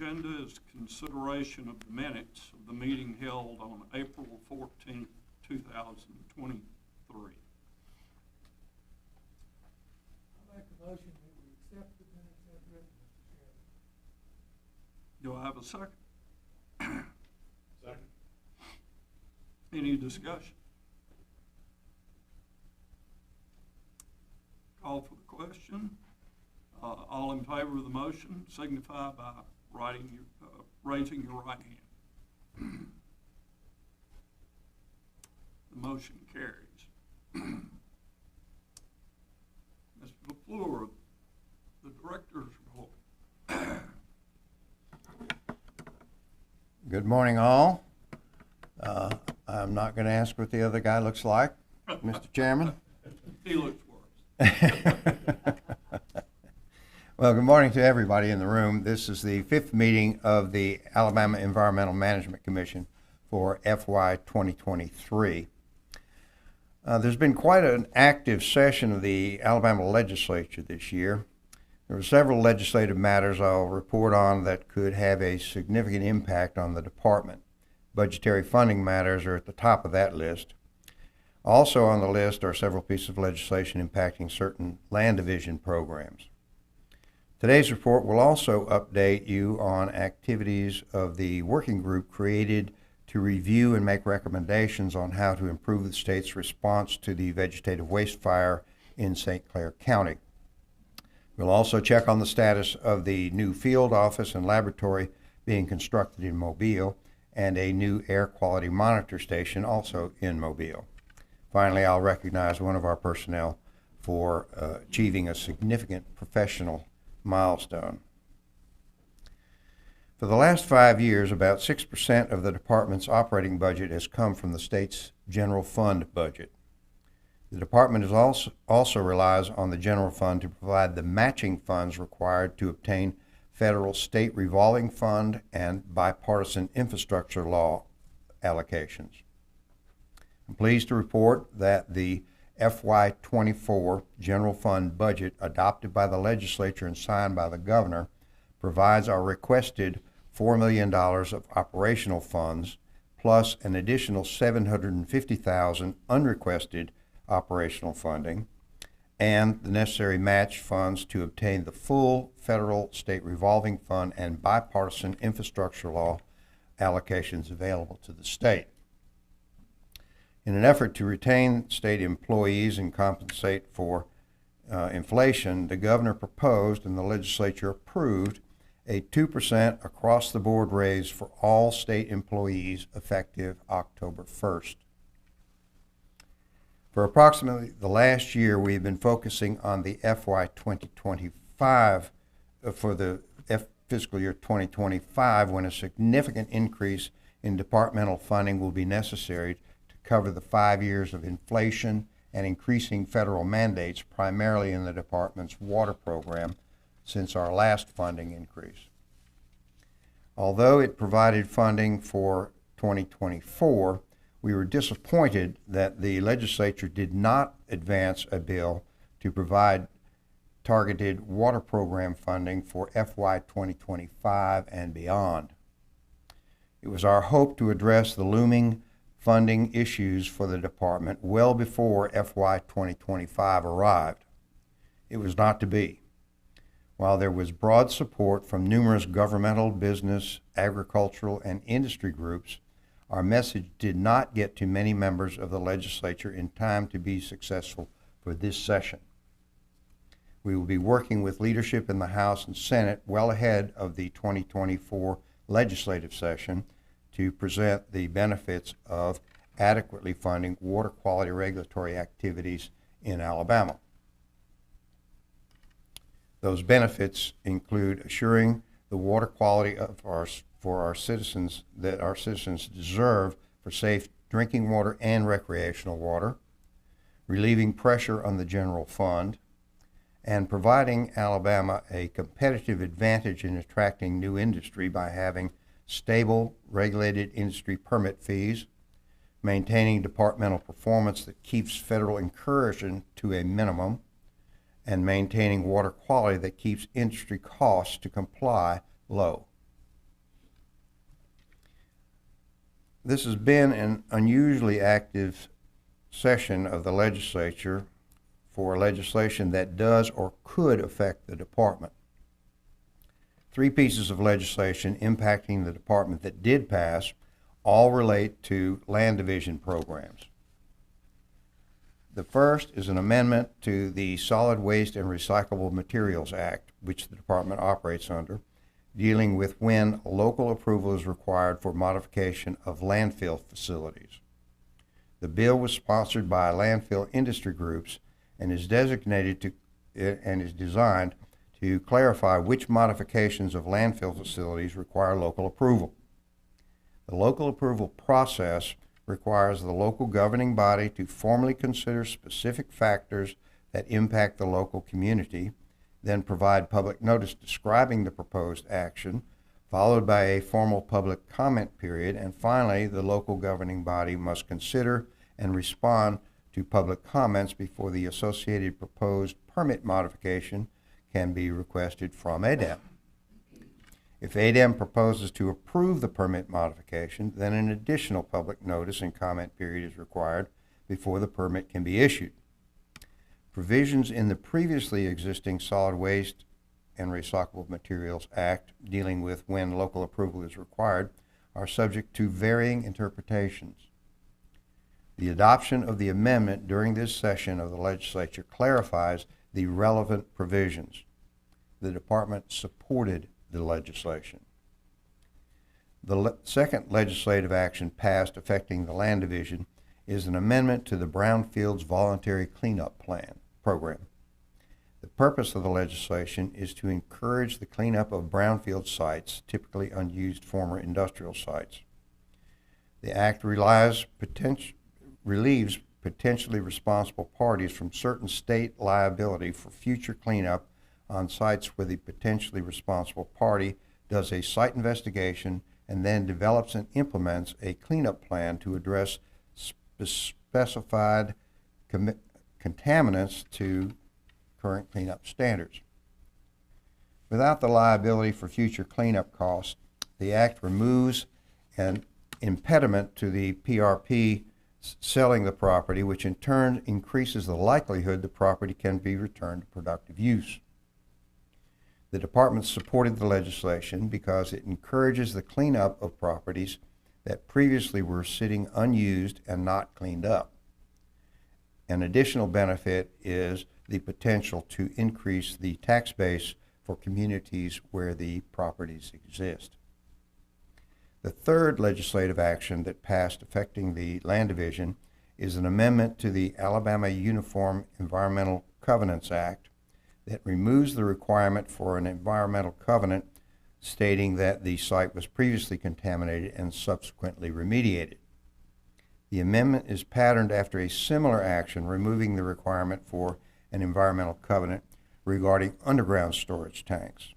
agenda is consideration of the minutes of the meeting held on April 14th, 2023. I make a motion that we accept the minutes as written, Mr. Chairman. Do I have a second? Second. Any discussion? Call for the question. All in favor of the motion signify by raising your right hand. The motion carries. Mr. LaFleur, the director's report. Good morning, all. I'm not going to ask what the other guy looks like, Mr. Chairman. He looks worse. Well, good morning to everybody in the room. This is the 5th meeting of the Alabama Environmental Management Commission for FY 2023. There's been quite an active session of the Alabama legislature this year. There were several legislative matters I'll report on that could have a significant impact on the department. Budgetary funding matters are at the top of that list. Also on the list are several pieces of legislation impacting certain land division programs. Today's report will also update you on activities of the working group created to review and make recommendations on how to improve the state's response to the vegetative waste fire in St. Clair County. We'll also check on the status of the new field office and laboratory being constructed in Mobile and a new air quality monitor station also in Mobile. Finally, I'll recognize one of our personnel for achieving a significant professional milestone. For the last 5 years, about 6% of the department's operating budget has come from the state's general fund budget. The department also relies on the general fund to provide the matching funds required to obtain federal state revolving fund and bipartisan infrastructure law allocations. I'm pleased to report that the FY24 general fund budget adopted by the legislature and signed by the governor provides our requested $4 million of operational funds plus an additional $750,000 unrequested operational funding and the necessary match funds to obtain the full federal state revolving fund and bipartisan infrastructure law allocations available to the state. In an effort to retain state employees and compensate for inflation, the governor proposed and the legislature approved a 2% across-the-board raise for all state employees effective October 1st. For approximately the last year, we've been focusing on the FY 2025 for the fiscal year 2025, when a significant increase in departmental funding will be necessary to cover the 5 years of inflation and increasing federal mandates, primarily in the department's water program, since our last funding increase. Although it provided funding for 2024, we were disappointed that the legislature did not advance a bill to provide targeted water program funding for FY 2025 and beyond. It was our hope to address the looming funding issues for the department well before FY 2025 arrived. It was not to be. While there was broad support from numerous governmental, business, agricultural, and industry groups, our message did not get to many members of the legislature in time to be successful for this session. We will be working with leadership in the House and Senate well ahead of the 2024 legislative session to present the benefits of adequately funding water quality regulatory activities in Alabama. Those benefits include assuring the water quality for our citizens that our citizens deserve for safe drinking water and recreational water, relieving pressure on the general fund, and providing Alabama a competitive advantage in attracting new industry by having stable, regulated industry permit fees, maintaining departmental performance that keeps federal incursion to a minimum, and maintaining water quality that keeps industry costs to comply low. This has been an unusually active session of the legislature for legislation that does or could affect the department. 3 pieces of legislation impacting the department that did pass all relate to land division programs. The first is an amendment to the Solid Waste and Recyclable Materials Act, which the department operates under, dealing with when local approval is required for modification of landfill facilities. The bill was sponsored by landfill industry groups and is designed to clarify which modifications of landfill facilities require local approval. The local approval process requires the local governing body to formally consider specific factors that impact the local community, then provide public notice describing the proposed action, followed by a formal public comment period, and finally, the local governing body must consider and respond to public comments before the associated proposed permit modification can be requested from ADEM. If ADEM proposes to approve the permit modification, then an additional public notice and comment period is required before the permit can be issued. Provisions in the previously existing Solid Waste and Recyclable Materials Act dealing with when local approval is required are subject to varying interpretations. The adoption of the amendment during this session of the legislature clarifies the relevant provisions. The department supported the legislation. The second legislative action passed affecting the land division is an amendment to the Brownfields Voluntary Cleanup Program. The purpose of the legislation is to encourage the cleanup of brownfield sites, typically unused former industrial sites. The act relieves potentially responsible parties from certain state liability for future cleanup on sites where the potentially responsible party does a site investigation and then develops and implements a cleanup plan to address specified contaminants to current cleanup standards. Without the liability for future cleanup costs, the Act removes an impediment to the PRP selling the property, which in turn increases the likelihood the property can be returned to productive use. The department supported the legislation because it encourages the cleanup of properties that previously were sitting unused and not cleaned up. An additional benefit is the potential to increase the tax base for communities where the properties exist. The third legislative action that passed affecting the land division is an amendment to the Alabama Uniform Environmental Covenants Act that removes the requirement for an environmental covenant stating that the site was previously contaminated and subsequently remediated. The amendment is patterned after a similar action removing the requirement for an environmental covenant regarding underground storage tanks.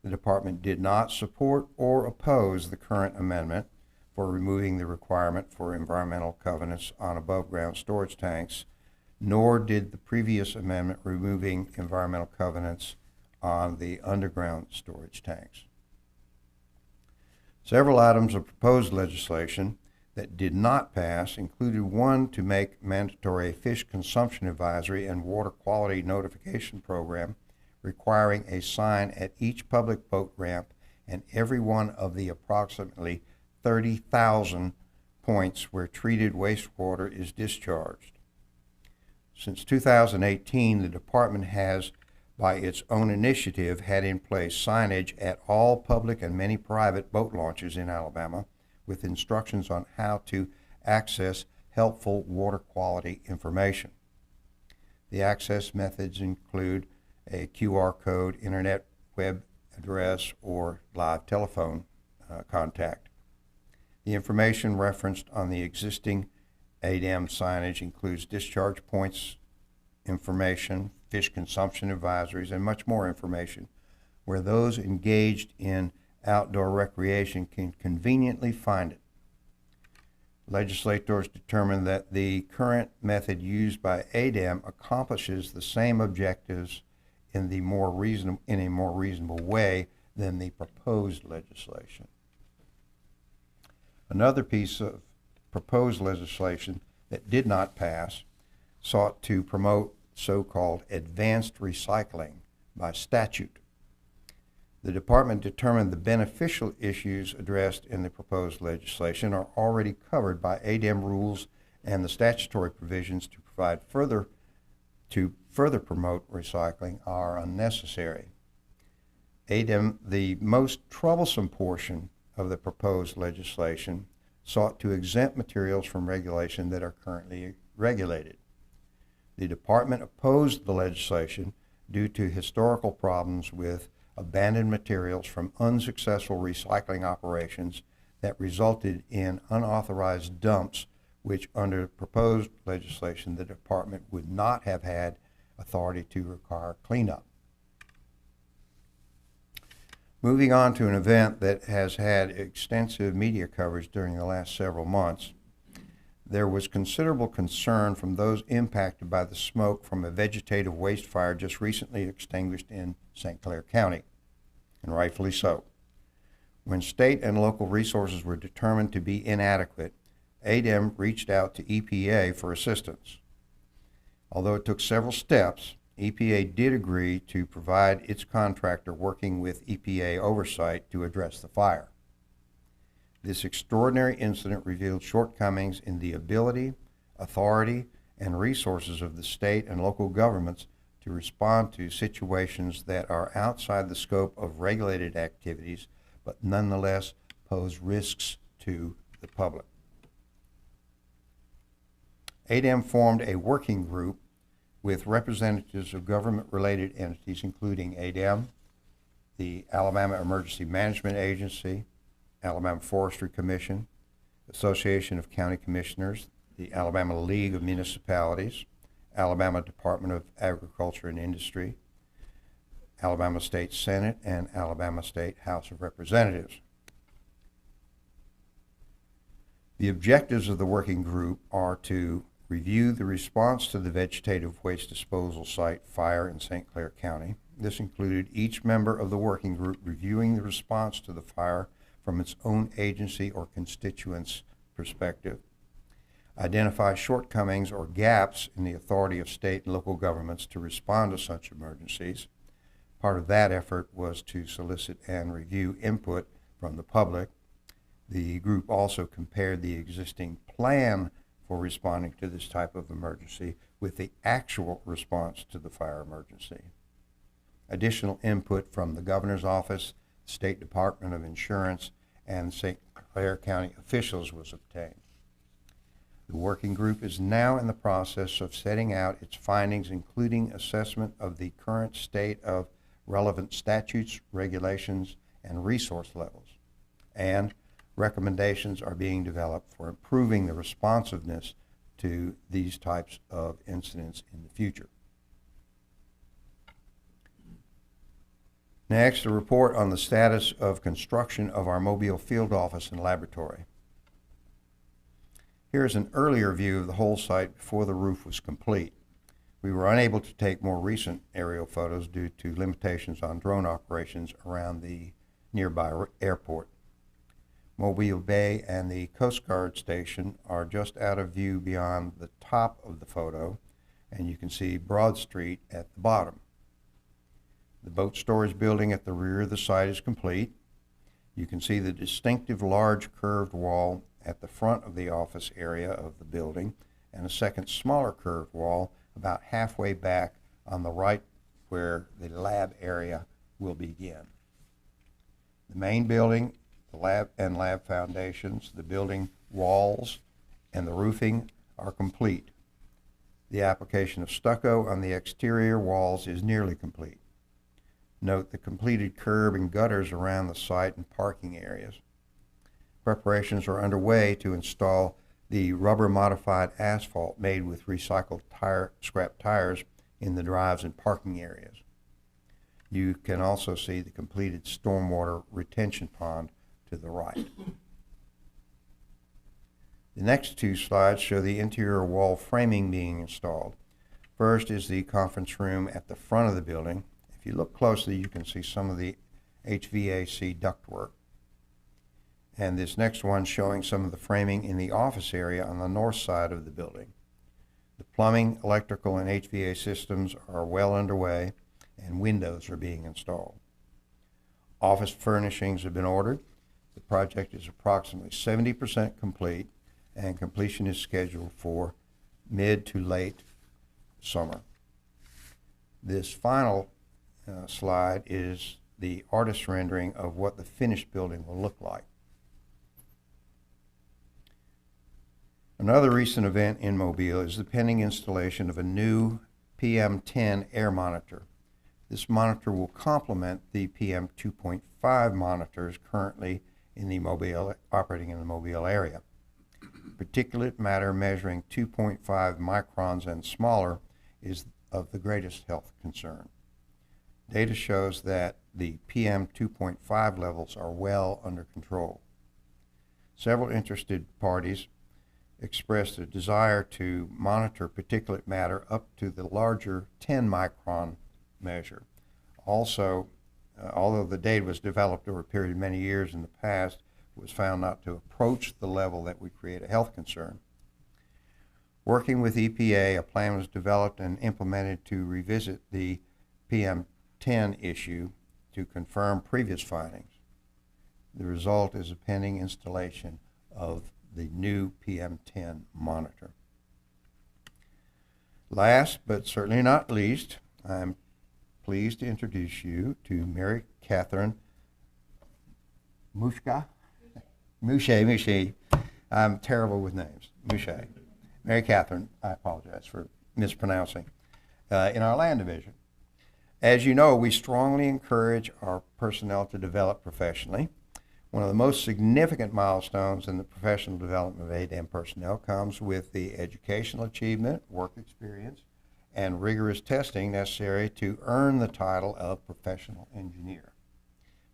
The department did not support or oppose the current amendment for removing the requirement for environmental covenants on above-ground storage tanks, nor did the previous amendment removing environmental covenants on the underground storage tanks. Several items of proposed legislation that did not pass included one to make mandatory fish consumption advisory and water quality notification program requiring a sign at each public boat ramp and every one of the approximately 30,000 points where treated wastewater is discharged. Since 2018, the department has, by its own initiative, had in place signage at all public and many private boat launches in Alabama with instructions on how to access helpful water quality information. The access methods include a QR code, internet web address, or live telephone contact. The information referenced on the existing ADEM signage includes discharge points information, fish consumption advisories, and much more information where those engaged in outdoor recreation can conveniently find it. Legislators determined that the current method used by ADEM accomplishes the same objectives in a more reasonable way than the proposed legislation. Another piece of proposed legislation that did not pass sought to promote so-called advanced recycling by statute. The department determined the beneficial issues addressed in the proposed legislation are already covered by ADEM rules and the statutory provisions to further promote recycling are unnecessary. ADEM, the most troublesome portion of the proposed legislation, sought to exempt materials from regulation that are currently regulated. The department opposed the legislation due to historical problems with abandoned materials from unsuccessful recycling operations that resulted in unauthorized dumps, which under proposed legislation the department would not have had authority to require cleanup. Moving on to an event that has had extensive media coverage during the last several months, there was considerable concern from those impacted by the smoke from a vegetative waste fire just recently extinguished in St. Clair County, and rightfully so. When state and local resources were determined to be inadequate, ADEM reached out to EPA for assistance. Although it took several steps, EPA did agree to provide its contractor working with EPA oversight to address the fire. This extraordinary incident revealed shortcomings in the ability, authority, and resources of the state and local governments to respond to situations that are outside the scope of regulated activities, but nonetheless pose risks to the public. ADEM formed a working group with representatives of government-related entities, including ADEM, the Alabama Emergency Management Agency, Alabama Forestry Commission, Association of County Commissioners, the Alabama League of Municipalities, Alabama Department of Agriculture and Industry, Alabama State Senate, and Alabama State House of Representatives. The objectives of the working group are to review the response to the vegetative waste disposal site fire in St. Clair County. This included each member of the working group reviewing the response to the fire from its own agency or constituents' perspective, identify shortcomings or gaps in the authority of state and local governments to respond to such emergencies. Part of that effort was to solicit and review input from the public. The group also compared the existing plan for responding to this type of emergency with the actual response to the fire emergency. Additional input from the governor's office, State Department of Insurance, and St. Clair County officials was obtained. The working group is now in the process of setting out its findings, including assessment of the current state of relevant statutes, regulations, and resource levels, and recommendations are being developed for improving the responsiveness to these types of incidents in the future. Next, a report on the status of construction of our Mobile field office and laboratory. Here is an earlier view of the whole site before the roof was complete. We were unable to take more recent aerial photos due to limitations on drone operations around the nearby airport. Mobile Bay and the Coast Guard station are just out of view beyond the top of the photo, and you can see Broad Street at the bottom. The boat storage building at the rear of the site is complete. You can see the distinctive large curved wall at the front of the office area of the building, and a second smaller curved wall about halfway back on the right where the lab area will begin. The main building, the lab foundations, the building walls, and the roofing are complete. The application of stucco on the exterior walls is nearly complete. Note the completed curb and gutters around the site and parking areas. Preparations are underway to install the rubber-modified asphalt made with recycled scrap tires in the drives and parking areas. You can also see the completed stormwater retention pond to the right. The next two slides show the interior wall framing being installed. First is the conference room at the front of the building. If you look closely, you can see some of the HVAC ductwork. And this next one showing some of the framing in the office area on the north side of the building. The plumbing, electrical, and HVAC systems are well underway, and windows are being installed. Office furnishings have been ordered. The project is approximately 70% complete, and completion is scheduled for mid to late summer. This final slide is the artist's rendering of what the finished building will look like. Another recent event in Mobile is the pending installation of a new PM10 air monitor. This monitor will complement the PM 2.5 monitors currently in the operating in the Mobile area. Particulate matter measuring 2.5 microns and smaller is of the greatest health concern. Data shows that the PM 2.5 levels are well under control. Several interested parties expressed a desire to monitor particulate matter up to the larger 10 micron measure. Also, although the data was developed over a period of many years in the past, it was found not to approach the level that would create a health concern. Working with EPA, a plan was developed and implemented to revisit the PM10 issue to confirm previous findings. The result is a pending installation of the new PM10 monitor. Last, but certainly not least, I'm pleased to introduce you to Mary Catherine Mouche. I'm terrible with names. Mouche. Mary Catherine, I apologize for mispronouncing, in our land division. As you know, we strongly encourage our personnel to develop professionally. One of the most significant milestones in the professional development of ADEM personnel comes with the educational achievement, work experience, and rigorous testing necessary to earn the title of professional engineer.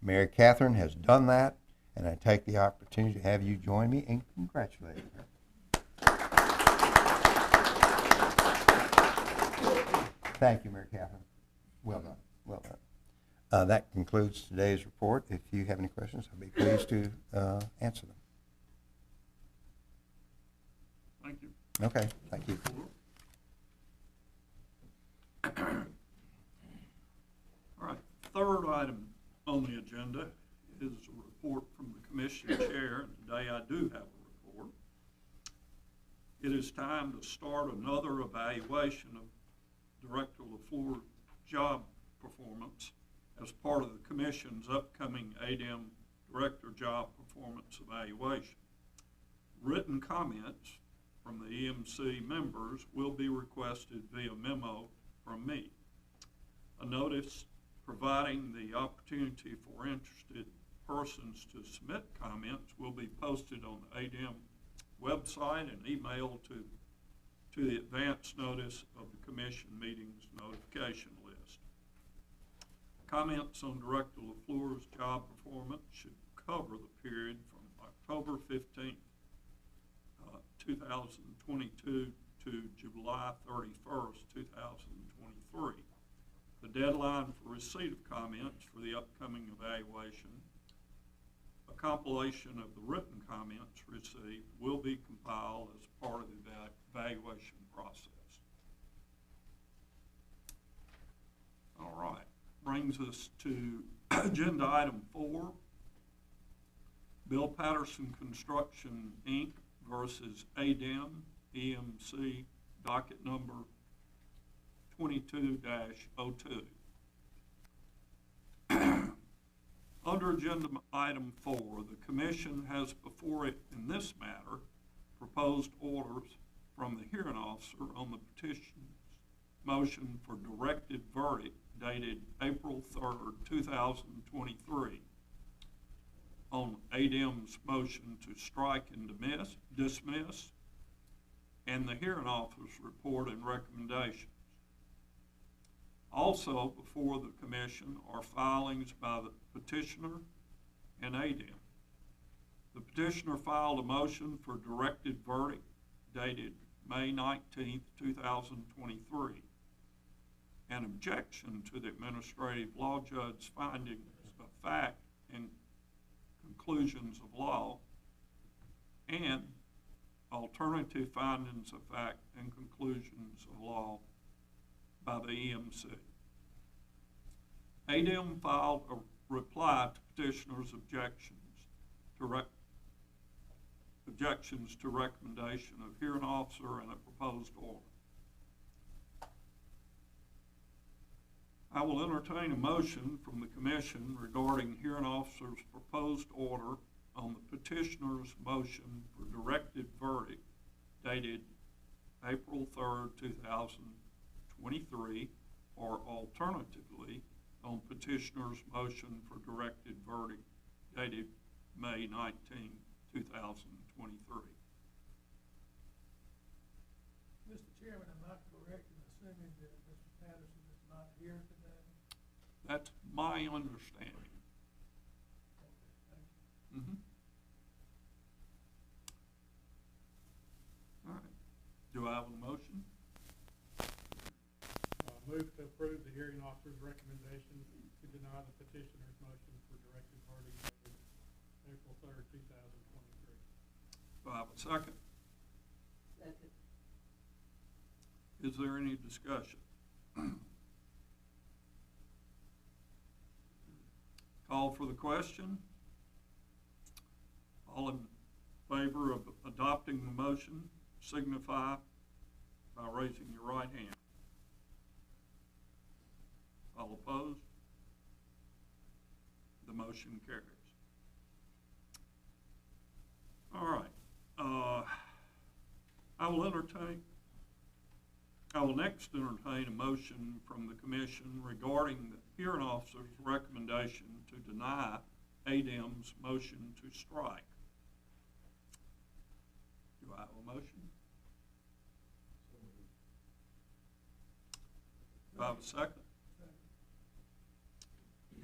Mary Catherine has done that, and I take the opportunity to have you join me in congratulating her. Thank you, Mary Catherine. Well done. Well done. That concludes today's report. If you have any questions, I'll be pleased to answer them. Thank you. Okay, thank you. All right, third item on the agenda is a report from the commission chair, and today I do have a report. It is time to start another evaluation of Director LaFleur's job performance as part of the commission's upcoming ADEM Director Job Performance Evaluation. Written comments from the EMC members will be requested via memo from me. A notice providing the opportunity for interested persons to submit comments will be posted on the ADEM website and emailed to the advance notice of the commission meetings notification list. Comments on Director LaFleur's job performance should cover the period from October 15th, 2022 to July 31st, 2023. The deadline for receipt of comments for the upcoming evaluation, a compilation of the written comments received, will be compiled as part of the evaluation process. All right, brings us to agenda item 4, Bill Patterson Construction, Inc. versus ADEM EMC, docket number 22-02. Under agenda item 4, the commission has before it in this matter proposed orders from the hearing officer on the petition's motion for directed verdict dated April 3rd, 2023 on ADEM's motion to strike and dismiss, and the hearing officer's report and recommendations. Also before the commission are filings by the petitioner and ADEM. The petitioner filed a motion for directed verdict dated May 19th, 2023. An objection to the administrative law judge's findings of fact and conclusions of law, and alternative findings of fact and conclusions of law by the EMC. ADEM filed a reply to petitioner's objections to recommendation of hearing officer and a proposed order. I will entertain a motion from the commission regarding hearing officer's proposed order on the petitioner's motion for directed verdict dated April 3rd, 2023, or alternatively on petitioner's motion for directed verdict dated May 19, 2023. Mr. Chairman, am I correct in assuming that Mr. Patterson is not here today? That's my understanding. Okay, thank you. Mm-hmm. All right. Do I have a motion? Move to approve the hearing officer's recommendation to deny the petitioner's motion for directed verdict dated April 3rd, 2023. Do I have a second? Second. Is there any discussion? Call for the question. All in favor of adopting the motion signify by raising your right hand. All opposed? The motion carries. All right. I will next entertain a motion from the commission regarding the hearing officer's recommendation to deny ADEM's motion to strike. Do I have a motion? Do I have a second?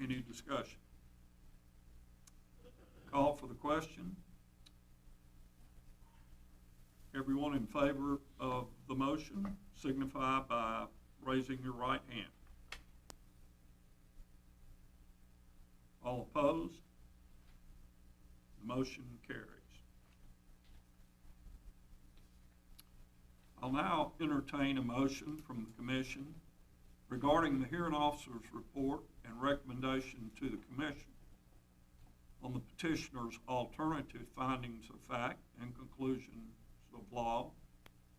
Any discussion? Call for the question. Everyone in favor of the motion signify by raising your right hand. All opposed? The motion carries. I'll now entertain a motion from the commission regarding the hearing officer's report and recommendation to the commission on the petitioner's alternative findings of fact and conclusions of law,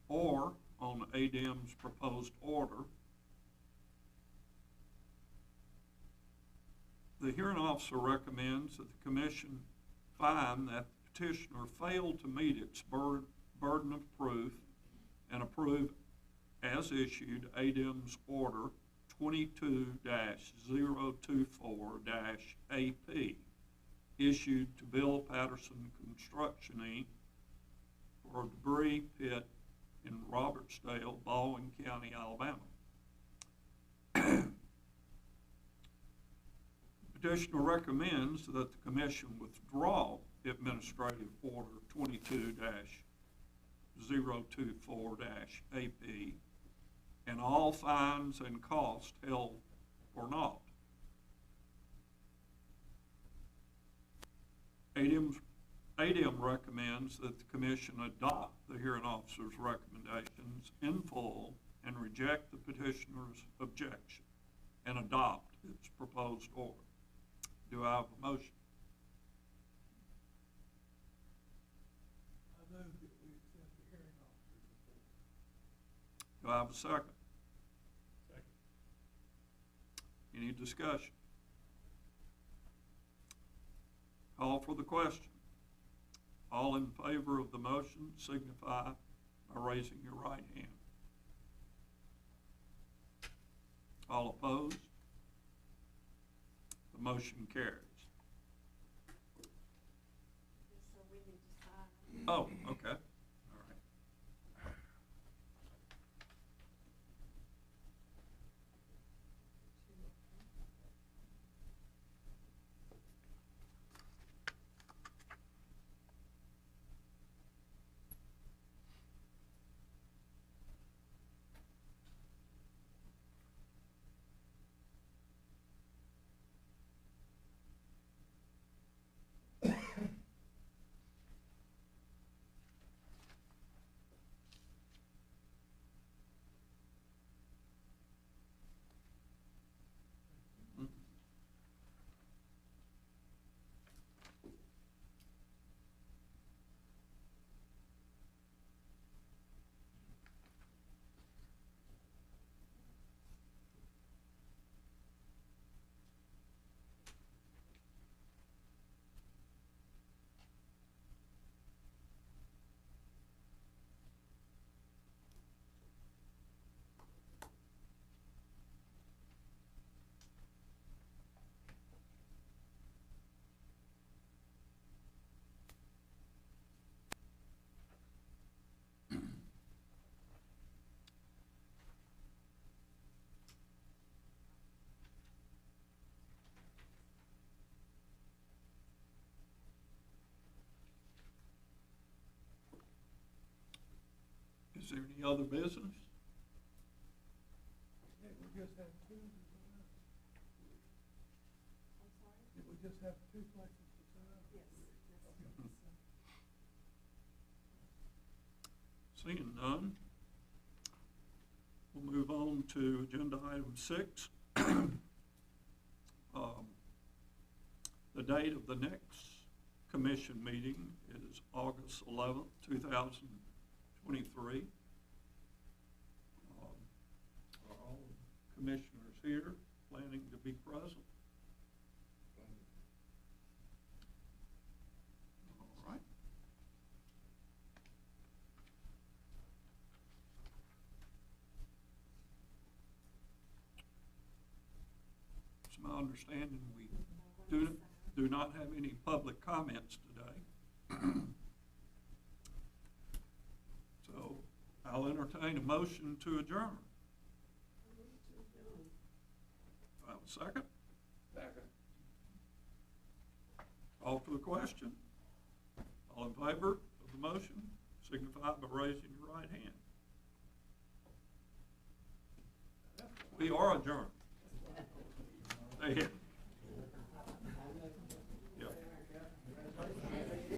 or on ADEM's proposed order. The hearing officer recommends that the commission find that the petitioner failed to meet its burden of proof and approve as issued ADEM's order 22-024-AP issued to Bill Patterson Construction Inc. for a debris pit in Robertsdale, Baldwin County, Alabama. The petitioner recommends that the commission withdraw Administrative Order 22-024-AP and all fines and costs held for naught. ADEM recommends that the commission adopt the hearing officer's recommendations in full and reject the petitioner's objection and adopt its proposed order. Do I have a motion? I move that we accept the hearing officer's report. Do I have a second? Second. Any discussion? Call for the question. All in favor of the motion signify by raising your right hand. All opposed? The motion carries. So we need to sign. Oh, okay. All right. Is there any other business? Yeah, we just have two designs. I'm sorry? Did we just have two places to sign? Yes. Seeing none, we'll move on to agenda item 6. The date of the next commission meeting is August 11th, 2023. Are all commissioners here planning to be present? All right. It's my understanding we do not have any public comments today. So I'll entertain a motion to adjourn. Do I have a second? Second. Call for the question. All in favor of the motion, signify by raising your right hand. We are adjourned. Stay here.